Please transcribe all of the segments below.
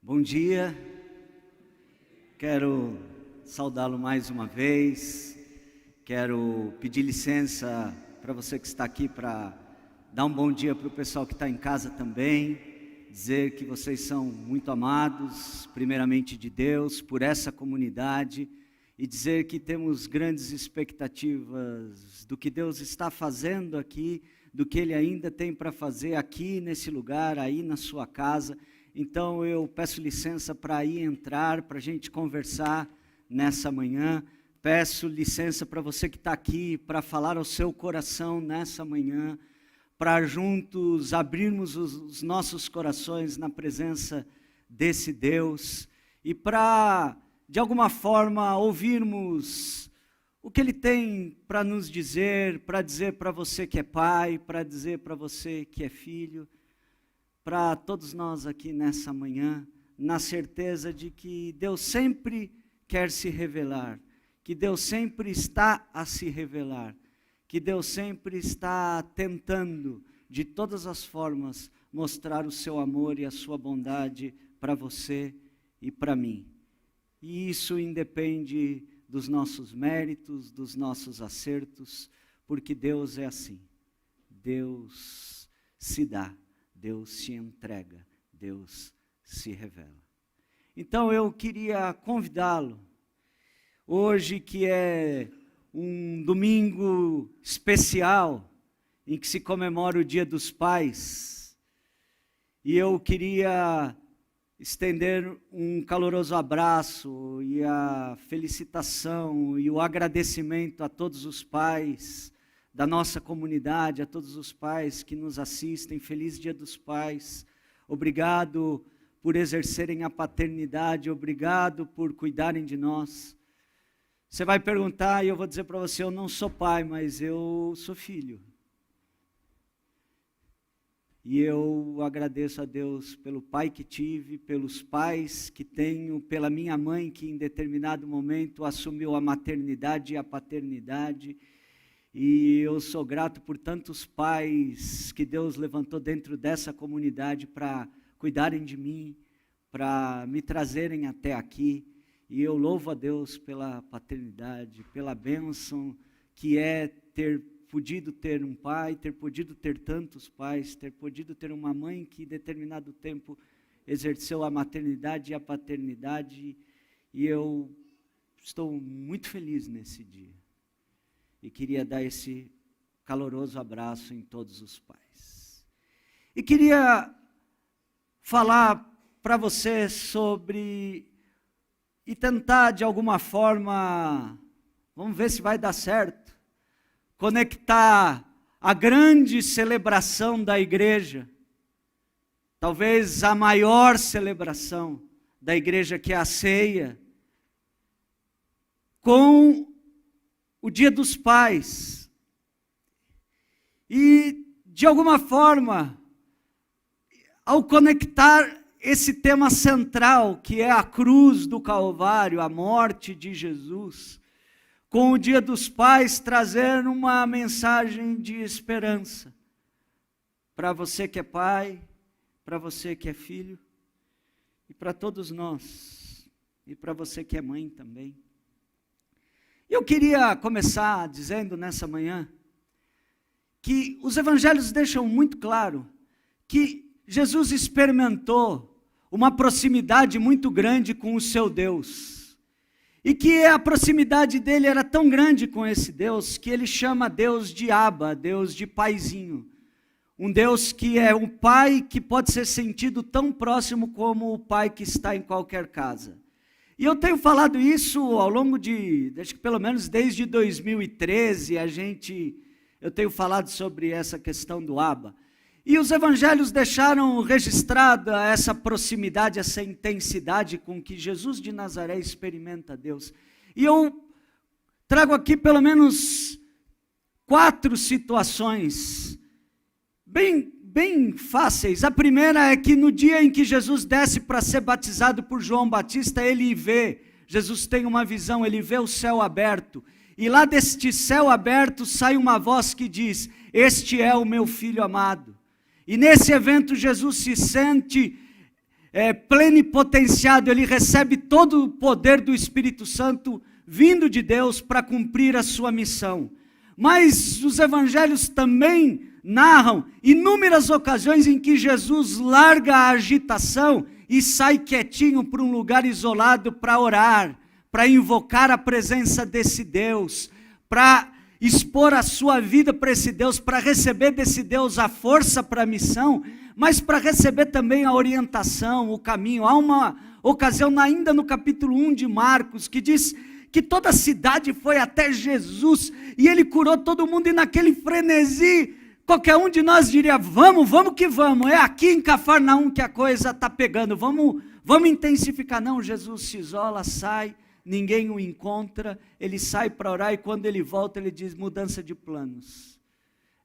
Bom dia, quero saudá-lo mais uma vez, quero pedir licença para você que está aqui para dar um bom dia para o pessoal que está em casa também, dizer que vocês são muito amados, primeiramente de Deus, por essa comunidade, e dizer que temos grandes expectativas do que Deus está fazendo aqui, do que Ele ainda tem para fazer aqui nesse lugar, aí na sua casa. Então eu peço licença para ir entrar, para a gente conversar nessa manhã. Peço licença para você que está aqui, para falar ao seu coração nessa manhã, para juntos abrirmos os nossos corações na presença desse Deus e para, de alguma forma, ouvirmos o que Ele tem para nos dizer, para dizer para você que é pai, para dizer para você que é filho, para todos nós aqui nessa manhã, na certeza de que Deus sempre quer se revelar, que Deus sempre está a se revelar, que Deus sempre está tentando, de todas as formas, mostrar o seu amor e a sua bondade para você e para mim. E isso independe dos nossos méritos, dos nossos acertos, porque Deus é assim. Deus se dá. Deus se entrega, Deus se revela. Então eu queria convidá-lo, hoje que é um domingo especial, em que se comemora o Dia dos Pais, e eu queria estender um caloroso abraço e a felicitação e o agradecimento a todos os pais da nossa comunidade, a todos os pais que nos assistem. Feliz Dia dos Pais, obrigado por exercerem a paternidade, obrigado por cuidarem de nós. Você vai perguntar e eu vou dizer para você, eu não sou pai, mas eu sou filho. E eu agradeço a Deus pelo pai que tive, pelos pais que tenho, pela minha mãe que em determinado momento assumiu a maternidade e a paternidade. E eu sou grato por tantos pais que Deus levantou dentro dessa comunidade para cuidarem de mim, para me trazerem até aqui. E eu louvo a Deus pela paternidade, pela bênção que é ter podido ter um pai, ter podido ter tantos pais, ter podido ter uma mãe que em determinado tempo exerceu a maternidade e a paternidade. E eu estou muito feliz nesse dia. E queria dar esse caloroso abraço em todos os pais. E queria falar para você sobre, e tentar de alguma forma, vamos ver se vai dar certo, conectar a grande celebração da igreja, talvez a maior celebração da igreja, que é a ceia, com o Dia dos Pais. E, de alguma forma, ao conectar esse tema central, que é a cruz do Calvário, a morte de Jesus, com o Dia dos Pais, trazer uma mensagem de esperança para você que é pai, para você que é filho, e para todos nós, e para você que é mãe também. Eu queria começar dizendo nessa manhã que os evangelhos deixam muito claro que Jesus experimentou uma proximidade muito grande com o seu Deus. E que a proximidade dele era tão grande com esse Deus que ele chama Deus de Abba, Deus de paizinho. Um Deus que é um pai que pode ser sentido tão próximo como o pai que está em qualquer casa. E eu tenho falado isso ao longo acho que pelo menos desde 2013, eu tenho falado sobre essa questão do Abba. E os evangelhos deixaram registrada essa proximidade, essa intensidade com que Jesus de Nazaré experimenta Deus. E eu trago aqui pelo menos 4 situações bem fáceis. A primeira é que no dia em que Jesus desce para ser batizado por João Batista, ele vê, Jesus tem uma visão, ele vê o céu aberto, e lá deste céu aberto sai uma voz que diz: este é o meu filho amado. E nesse evento Jesus se sente plenipotenciado, ele recebe todo o poder do Espírito Santo vindo de Deus para cumprir a sua missão. Mas os evangelhos também narram inúmeras ocasiões em que Jesus larga a agitação e sai quietinho para um lugar isolado para orar, para invocar a presença desse Deus, para expor a sua vida para esse Deus, para receber desse Deus a força para a missão, mas para receber também a orientação, o caminho. Há uma ocasião ainda no capítulo 1 de Marcos que diz que toda a cidade foi até Jesus e ele curou todo mundo, e naquele frenesi, qualquer um de nós diria, vamos que vamos, é aqui em Cafarnaum que a coisa está pegando, vamos intensificar. Não, Jesus se isola, sai, ninguém o encontra, ele sai para orar, e quando ele volta ele diz, mudança de planos.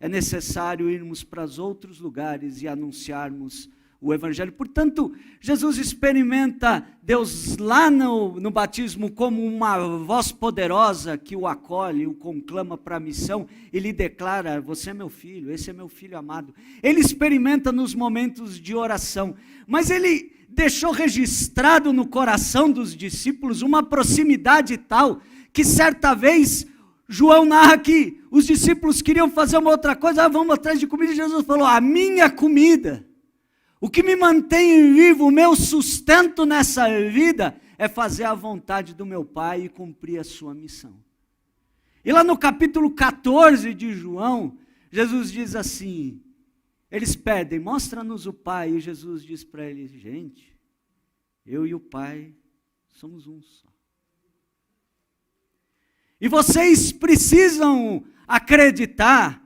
É necessário irmos para os outros lugares e anunciarmos o Evangelho. Portanto, Jesus experimenta Deus lá no batismo como uma voz poderosa que o acolhe, o conclama para a missão e lhe declara, você é meu filho, esse é meu filho amado. Ele experimenta nos momentos de oração, mas ele deixou registrado no coração dos discípulos uma proximidade tal que certa vez João narra que os discípulos queriam fazer uma outra coisa, vamos atrás de comida, e Jesus falou, a minha comida, o que me mantém vivo, o meu sustento nessa vida, é fazer a vontade do meu Pai e cumprir a sua missão. E lá no capítulo 14 de João, Jesus diz assim, eles pedem, mostra-nos o Pai, e Jesus diz para eles, gente, eu e o Pai somos um só. E vocês precisam acreditar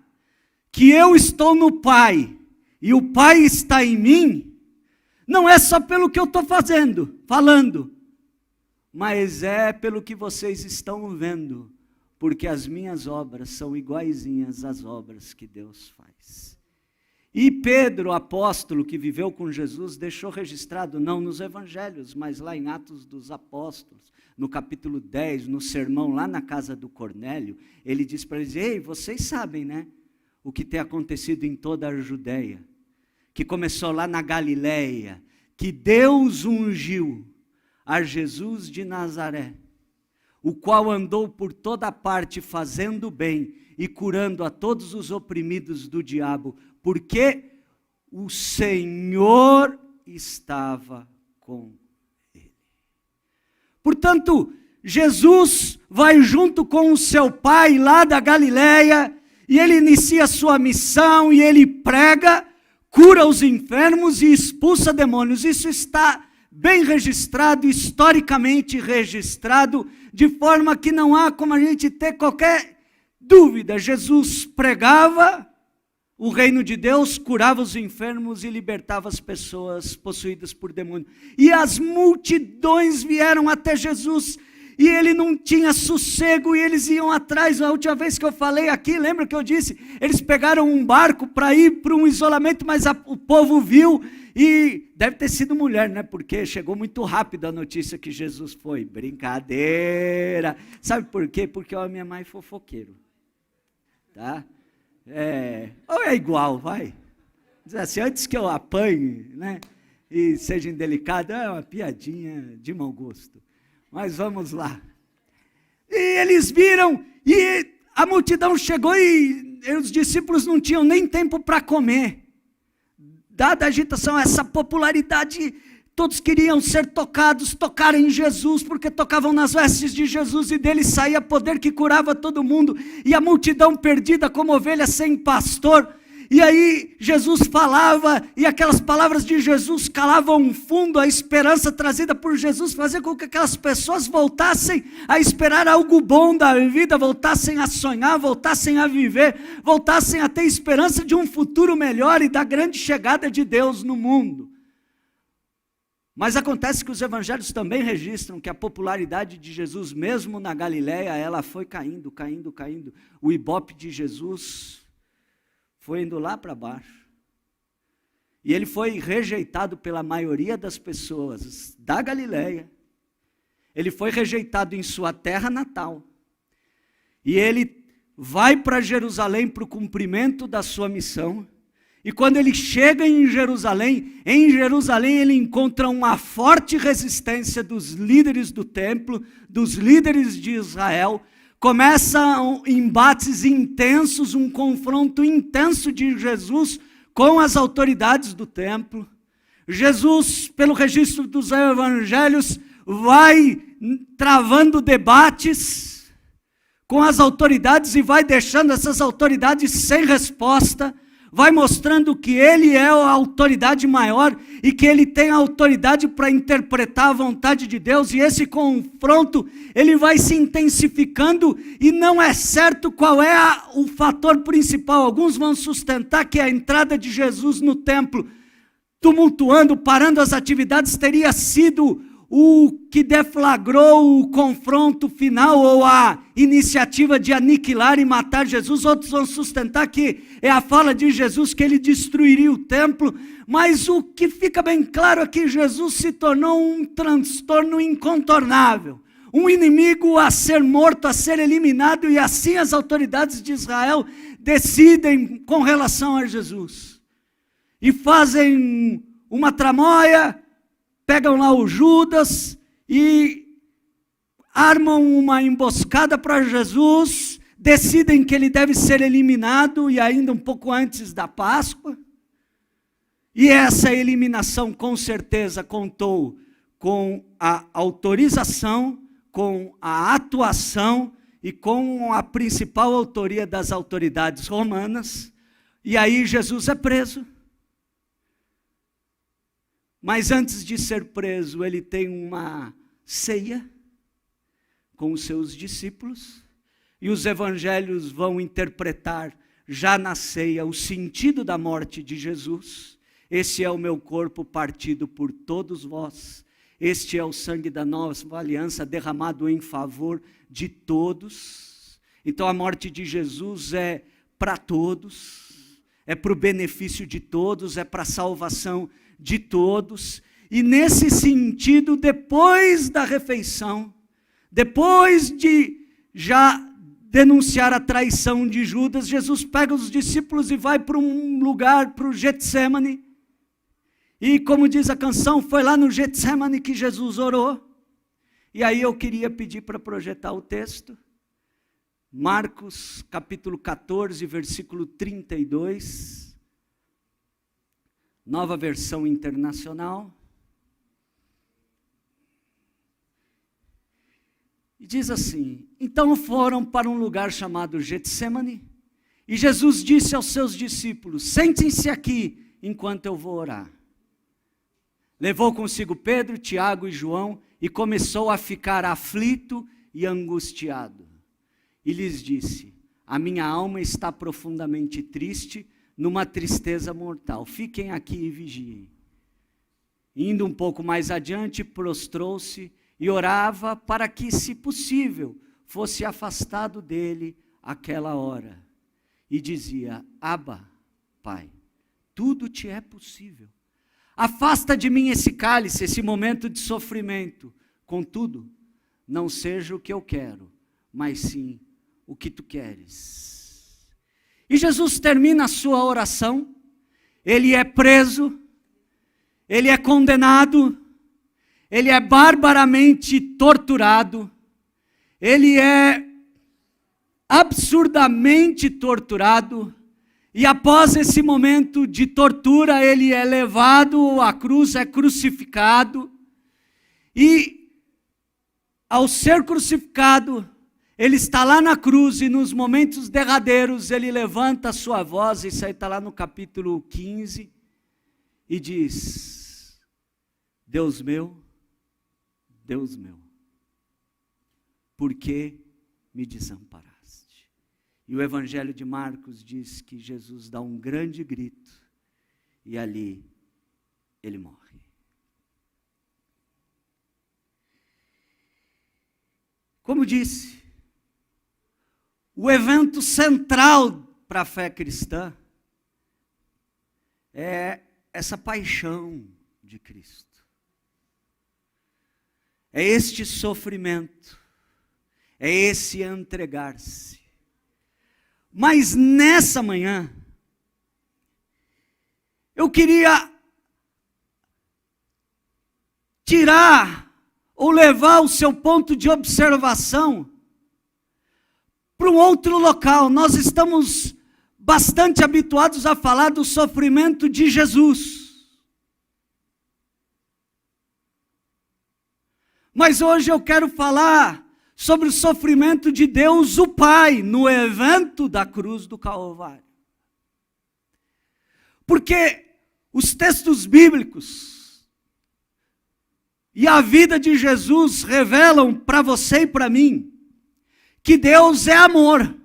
que eu estou no Pai e o Pai está em mim, não é só pelo que eu estou falando, mas é pelo que vocês estão vendo, porque as minhas obras são iguaizinhas às obras que Deus faz. E Pedro, apóstolo que viveu com Jesus, deixou registrado, não nos evangelhos, mas lá em Atos dos Apóstolos, no capítulo 10, no sermão lá na casa do Cornélio, ele diz para eles, ei, vocês sabem, né, o que tem acontecido em toda a Judeia, que começou lá na Galileia, que Deus ungiu a Jesus de Nazaré, o qual andou por toda parte fazendo bem e curando a todos os oprimidos do diabo, porque o Senhor estava com ele. Portanto, Jesus vai junto com o seu Pai lá da Galileia, e ele inicia a sua missão, e ele prega, cura os enfermos e expulsa demônios. Isso está bem registrado, historicamente registrado, de forma que não há como a gente ter qualquer dúvida. Jesus pregava o reino de Deus, curava os enfermos e libertava as pessoas possuídas por demônio. E as multidões vieram até Jesus, e ele não tinha sossego, e eles iam atrás. A última vez que eu falei aqui, lembra que eu disse? Eles pegaram um barco para ir para um isolamento, mas o povo viu, e deve ter sido mulher, né? Porque chegou muito rápido a notícia que Jesus foi. Brincadeira. Sabe por quê? Porque a minha mãe é fofoqueiro. Tá? Ou é igual, vai. Diz assim, antes que eu apanhe, né? E seja indelicado, é uma piadinha de mau gosto. Mas vamos lá. E eles viram, e a multidão chegou, e os discípulos não tinham nem tempo para comer. Dada a agitação, essa popularidade, todos queriam ser tocados, tocar em Jesus, porque tocavam nas vestes de Jesus, e dele saía poder que curava todo mundo, e a multidão perdida como ovelha sem pastor. E aí Jesus falava, e aquelas palavras de Jesus calavam fundo a esperança trazida por Jesus, fazia com que aquelas pessoas voltassem a esperar algo bom da vida, voltassem a sonhar, voltassem a viver, voltassem a ter esperança de um futuro melhor e da grande chegada de Deus no mundo. Mas acontece que os evangelhos também registram que a popularidade de Jesus, mesmo na Galileia, ela foi caindo. O ibope de Jesus foi indo lá para baixo. E ele foi rejeitado pela maioria das pessoas da Galileia. Ele foi rejeitado em sua terra natal. E ele vai para Jerusalém para o cumprimento da sua missão. E quando ele chega em Jerusalém ele encontra uma forte resistência dos líderes do templo, dos líderes de Israel. Começam embates intensos, um confronto intenso de Jesus com as autoridades do templo. Jesus, pelo registro dos evangelhos, vai travando debates com as autoridades e vai deixando essas autoridades sem resposta, vai mostrando que ele é a autoridade maior e que ele tem a autoridade para interpretar a vontade de Deus, e esse confronto ele vai se intensificando e não é certo qual é o fator principal. Alguns vão sustentar que a entrada de Jesus no templo, tumultuando, parando as atividades, teria sido o que deflagrou o confronto final ou a iniciativa de aniquilar e matar Jesus. Outros vão sustentar que é a fala de Jesus que ele destruiria o templo, mas o que fica bem claro é que Jesus se tornou um transtorno incontornável, um inimigo a ser morto, a ser eliminado, e assim as autoridades de Israel decidem com relação a Jesus e fazem uma tramóia. Pegam lá o Judas e armam uma emboscada para Jesus, decidem que ele deve ser eliminado, e ainda um pouco antes da Páscoa. E essa eliminação com certeza contou com a autorização, com a atuação e com a principal autoria das autoridades romanas. E aí Jesus é preso. Mas antes de ser preso, ele tem uma ceia com os seus discípulos, e os evangelhos vão interpretar já na ceia o sentido da morte de Jesus. Esse é o meu corpo partido por todos vós, este é o sangue da nova aliança derramado em favor de todos. Então a morte de Jesus é para todos, é para o benefício de todos, é para a salvação de todos. E nesse sentido, depois da refeição, depois de já denunciar a traição de Judas, Jesus pega os discípulos e vai para um lugar, para o Getsemane. E como diz a canção, foi lá no Getsemane que Jesus orou. E aí eu queria pedir para projetar o texto. Marcos capítulo 14, versículo 32. Nova versão internacional. E diz assim: então foram para um lugar chamado Getsemane, e Jesus disse aos seus discípulos: sentem-se aqui enquanto eu vou orar. Levou consigo Pedro, Tiago e João, e começou a ficar aflito e angustiado. E lhes disse: a minha alma está profundamente triste, numa tristeza mortal. Fiquem aqui e vigiem. Indo um pouco mais adiante, prostrou-se e orava para que, se possível, fosse afastado dele aquela hora. E dizia: Abba, Pai, tudo te é possível. Afasta de mim esse cálice, esse momento de sofrimento. Contudo, não seja o que eu quero, mas sim o que tu queres. E Jesus termina a sua oração. Ele é preso, ele é condenado, ele é barbaramente torturado, ele é absurdamente torturado, e após esse momento de tortura, ele é levado à cruz, é crucificado, e ao ser crucificado, ele está lá na cruz, e nos momentos derradeiros ele levanta a sua voz, isso aí está lá no capítulo 15, e diz: Deus meu, por que me desamparaste? E o Evangelho de Marcos diz que Jesus dá um grande grito, e ali ele morre. Como disse, o evento central para a fé cristã é essa paixão de Cristo. É este sofrimento, é esse entregar-se. Mas nessa manhã, eu queria tirar ou levar o seu ponto de observação para um outro local. Nós estamos bastante habituados a falar do sofrimento de Jesus. Mas hoje eu quero falar sobre o sofrimento de Deus, o Pai, no evento da cruz do Calvário. Porque os textos bíblicos e a vida de Jesus revelam para você e para mim que Deus é amor.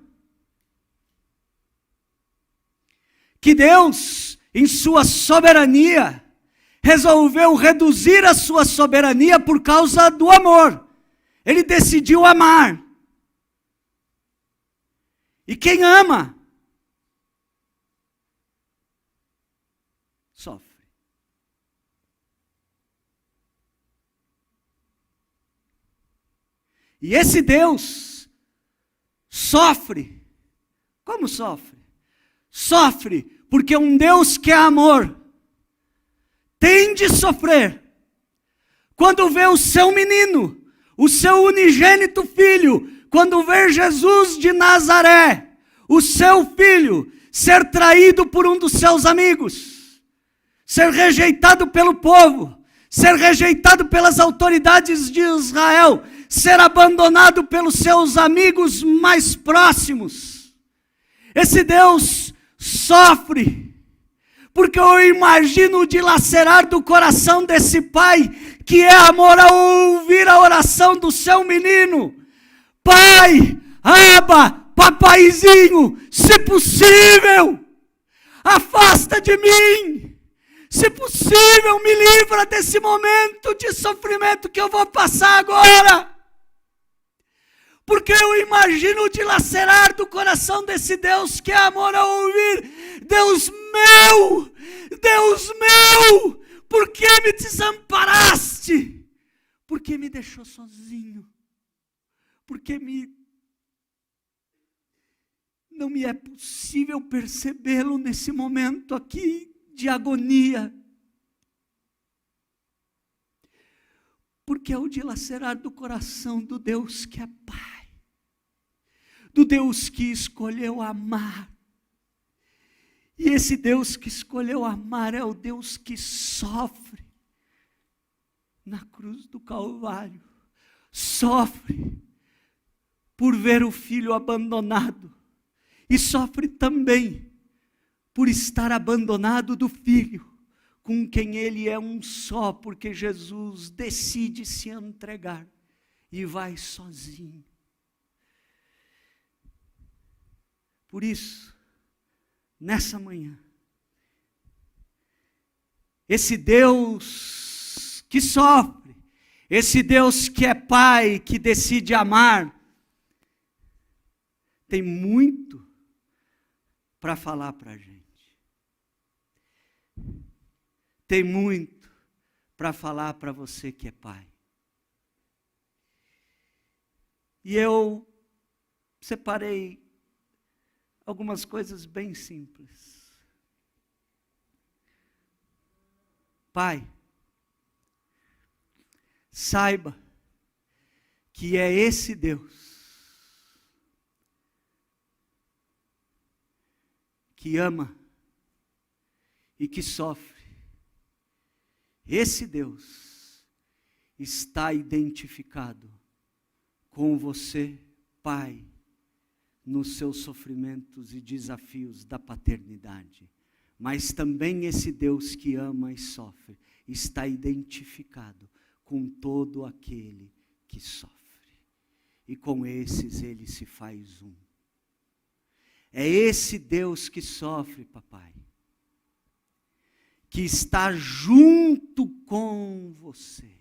Que Deus, em sua soberania, resolveu reduzir a sua soberania por causa do amor. Ele decidiu amar. E quem ama, sofre. E esse Deus sofre. Como sofre? Sofre porque um Deus que é amor tem de sofrer quando vê o seu menino, o seu unigênito filho, quando vê Jesus de Nazaré, o seu filho, ser traído por um dos seus amigos, ser rejeitado pelo povo, ser rejeitado pelas autoridades de Israel, ser abandonado pelos seus amigos mais próximos. Esse Deus sofre, porque eu imagino o dilacerar do coração desse pai, que é amor ao ouvir a oração do seu menino. Pai, Abba, papaizinho, se possível, afasta de mim. Se possível, me livra desse momento de sofrimento que eu vou passar agora. Porque eu imagino o dilacerar do coração desse Deus que é amor ao ouvir: Deus meu, por que me desamparaste? Por que me deixou sozinho? Por que não me é possível percebê-lo nesse momento aqui de agonia? Porque é o dilacerar do coração do Deus que é Pai, do Deus que escolheu amar. E esse Deus que escolheu amar é o Deus que sofre na cruz do Calvário. Sofre por ver o filho abandonado. E sofre também por estar abandonado do filho, com quem ele é um só, porque Jesus decide se entregar e vai sozinho. Por isso, nessa manhã, esse Deus que sofre, esse Deus que é Pai, que decide amar, tem muito para falar para a gente. Tem muito para falar para você que é pai. E eu separei algumas coisas bem simples. Pai, saiba que é esse Deus que ama e que sofre. Esse Deus está identificado com você, pai, nos seus sofrimentos e desafios da paternidade. Mas também esse Deus que ama e sofre está identificado com todo aquele que sofre. E com esses ele se faz um. É esse Deus que sofre, papai, que está junto com você,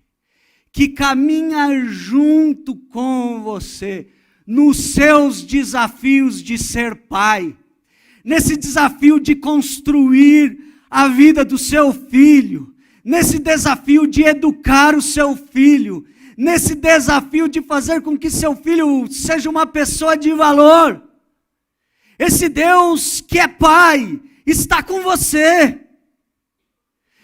que caminha junto com você nos seus desafios de ser pai, nesse desafio de construir a vida do seu filho, nesse desafio de educar o seu filho, nesse desafio de fazer com que seu filho seja uma pessoa de valor. Esse Deus que é pai está com você.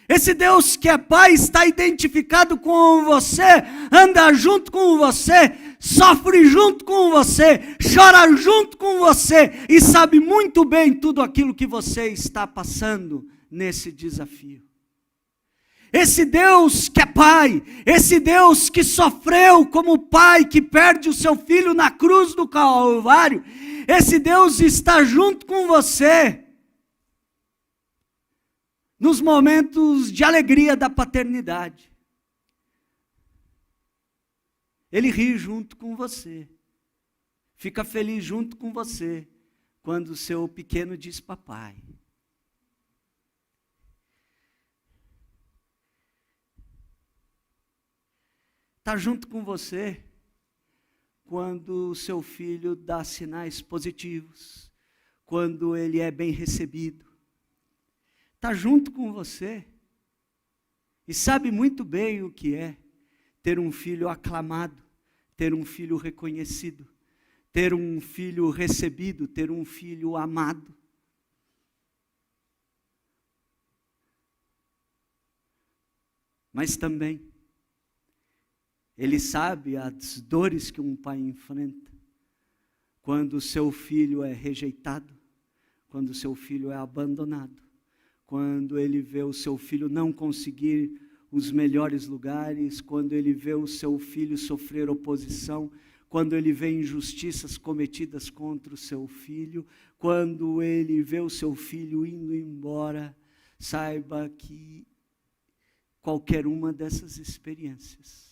Esse Deus que é Pai está identificado com você, anda junto com você, sofre junto com você, chora junto com você e sabe muito bem tudo aquilo que você está passando nesse desafio. Esse Deus que é Pai, esse Deus que sofreu como pai que perde o seu filho na cruz do Calvário, esse Deus está junto com você nos momentos de alegria da paternidade. Ele ri junto com você, fica feliz junto com você, quando o seu pequeno diz papai. Está junto com você, quando o seu filho dá sinais positivos, quando ele é bem recebido. Está junto com você e sabe muito bem o que é ter um filho aclamado, ter um filho reconhecido, ter um filho recebido, ter um filho amado. Mas também, ele sabe as dores que um pai enfrenta, quando o seu filho é rejeitado, quando o seu filho é abandonado, quando ele vê o seu filho não conseguir os melhores lugares, quando ele vê o seu filho sofrer oposição, quando ele vê injustiças cometidas contra o seu filho, quando ele vê o seu filho indo embora, saiba que qualquer uma dessas experiências,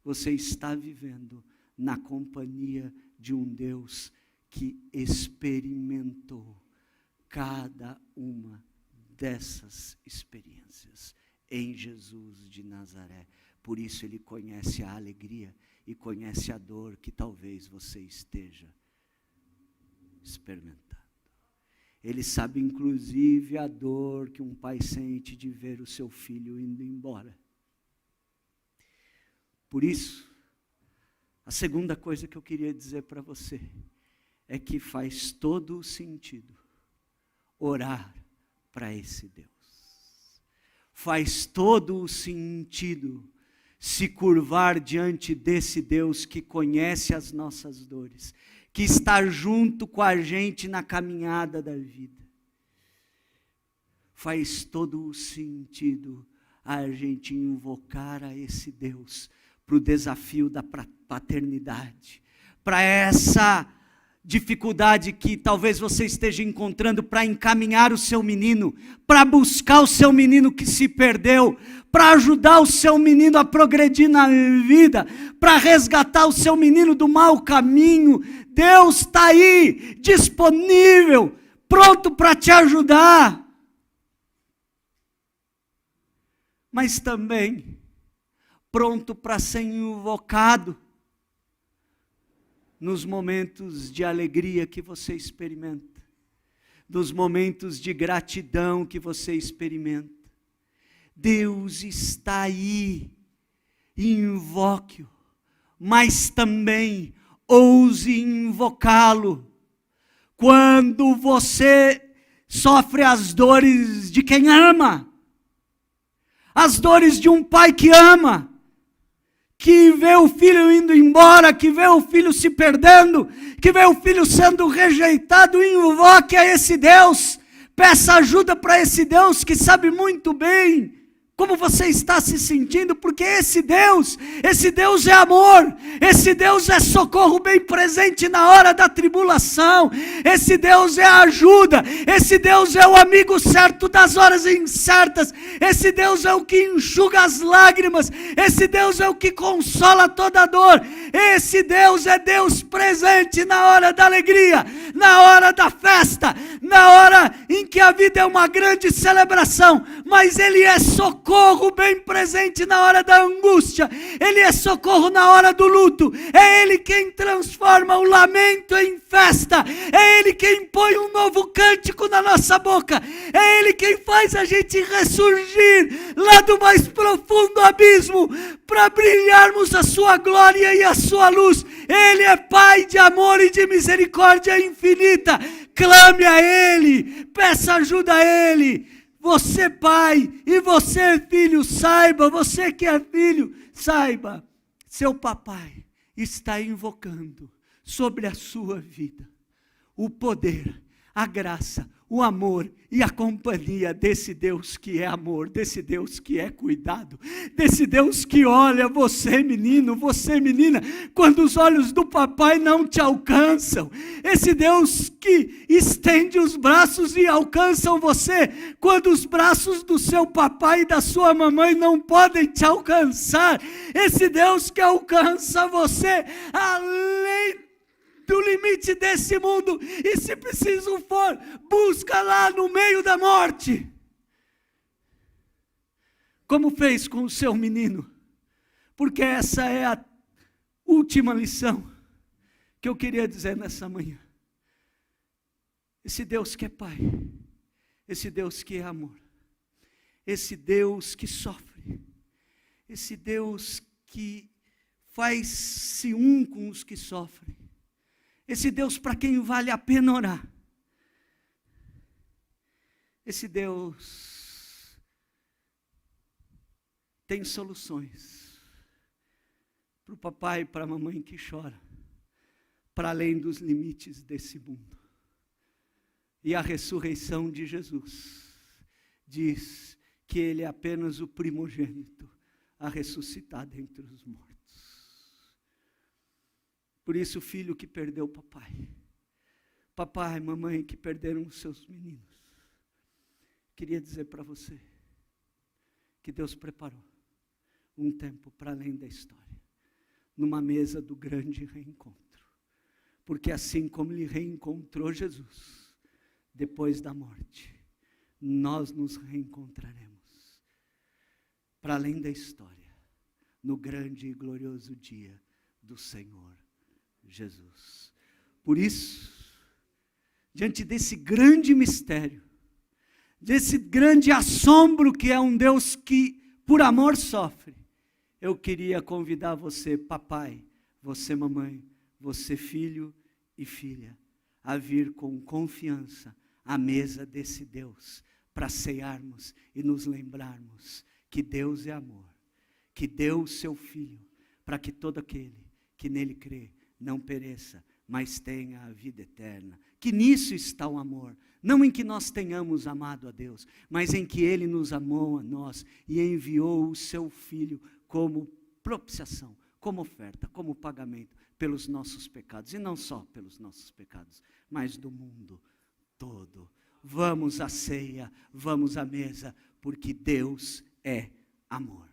você está vivendo na companhia de um Deus que experimentou cada uma dessas experiências em Jesus de Nazaré. Por isso ele conhece a alegria e conhece a dor que talvez você esteja experimentando. Ele sabe inclusive a dor que um pai sente de ver o seu filho indo embora. Por isso, a segunda coisa que eu queria dizer para você é que faz todo o sentido orar para esse Deus. Faz todo o sentido se curvar diante desse Deus que conhece as nossas dores, que está junto com a gente na caminhada da vida. Faz todo o sentido a gente invocar a esse Deus para o desafio da paternidade, para essa dificuldade que talvez você esteja encontrando para encaminhar o seu menino, para buscar o seu menino que se perdeu, para ajudar o seu menino a progredir na vida, para resgatar o seu menino do mau caminho. Deus está aí, disponível, pronto para te ajudar. Mas também pronto para ser invocado nos momentos de alegria que você experimenta, nos momentos de gratidão que você experimenta. Deus está aí, invoque-o, mas também ouse invocá-lo. Quando você sofre as dores de quem ama, as dores de um pai que ama, que vê o filho indo embora, que vê o filho se perdendo, que vê o filho sendo rejeitado, invoque a esse Deus, peça ajuda para esse Deus que sabe muito bem como você está se sentindo, porque esse Deus é amor, esse Deus é socorro bem presente na hora da tribulação, esse Deus é ajuda, esse Deus é o amigo certo das horas incertas, esse Deus é o que enxuga as lágrimas, esse Deus é o que consola toda dor, esse Deus é Deus presente na hora da alegria, na hora da festa, na hora em que a vida é uma grande celebração, mas Ele é socorro bem presente na hora da angústia, Ele é socorro na hora do luto, é Ele quem transforma o lamento em festa, é Ele quem põe um novo cântico na nossa boca, é Ele quem faz a gente ressurgir lá do mais profundo abismo, para brilharmos a sua glória e a sua luz. Ele é Pai de amor e de misericórdia infinita. Clame a Ele, peça ajuda a Ele, você pai e você filho, saiba, você que é filho, saiba, seu papai está invocando sobre a sua vida o poder, a graça, o amor e a companhia desse Deus que é amor, desse Deus que é cuidado, desse Deus que olha você menino, você menina, quando os olhos do papai não te alcançam, esse Deus que estende os braços e alcançam você, quando os braços do seu papai e da sua mamãe não podem te alcançar, esse Deus que alcança você além do limite desse mundo, e se preciso for, busca lá no meio da morte, como fez com o seu menino, porque essa é a última lição que eu queria dizer nessa manhã. Esse Deus que é pai, esse Deus que é amor, esse Deus que sofre, esse Deus que faz-se um com os que sofrem, esse Deus para quem vale a pena orar, esse Deus tem soluções para o papai e para a mamãe que chora, para além dos limites desse mundo. E a ressurreição de Jesus diz que Ele é apenas o primogênito a ressuscitar dentre os mortos. Por isso, o filho que perdeu o papai, papai, mamãe que perderam os seus meninos, queria dizer para você que Deus preparou um tempo para além da história, numa mesa do grande reencontro, porque assim como Ele reencontrou Jesus, depois da morte, nós nos reencontraremos, para além da história, no grande e glorioso dia do Senhor Jesus. Por isso, diante desse grande mistério, desse grande assombro que é um Deus que por amor sofre, eu queria convidar você, papai, você mamãe, você filho e filha, a vir com confiança à mesa desse Deus, para cearmos e nos lembrarmos que Deus é amor, que deu o seu Filho, para que todo aquele que nele crê não pereça, mas tenha a vida eterna. Que nisso está o amor, não em que nós tenhamos amado a Deus, mas em que Ele nos amou a nós e enviou o seu Filho como propiciação, como oferta, como pagamento pelos nossos pecados, e não só pelos nossos pecados, mas do mundo todo. Vamos à ceia, vamos à mesa, porque Deus é amor.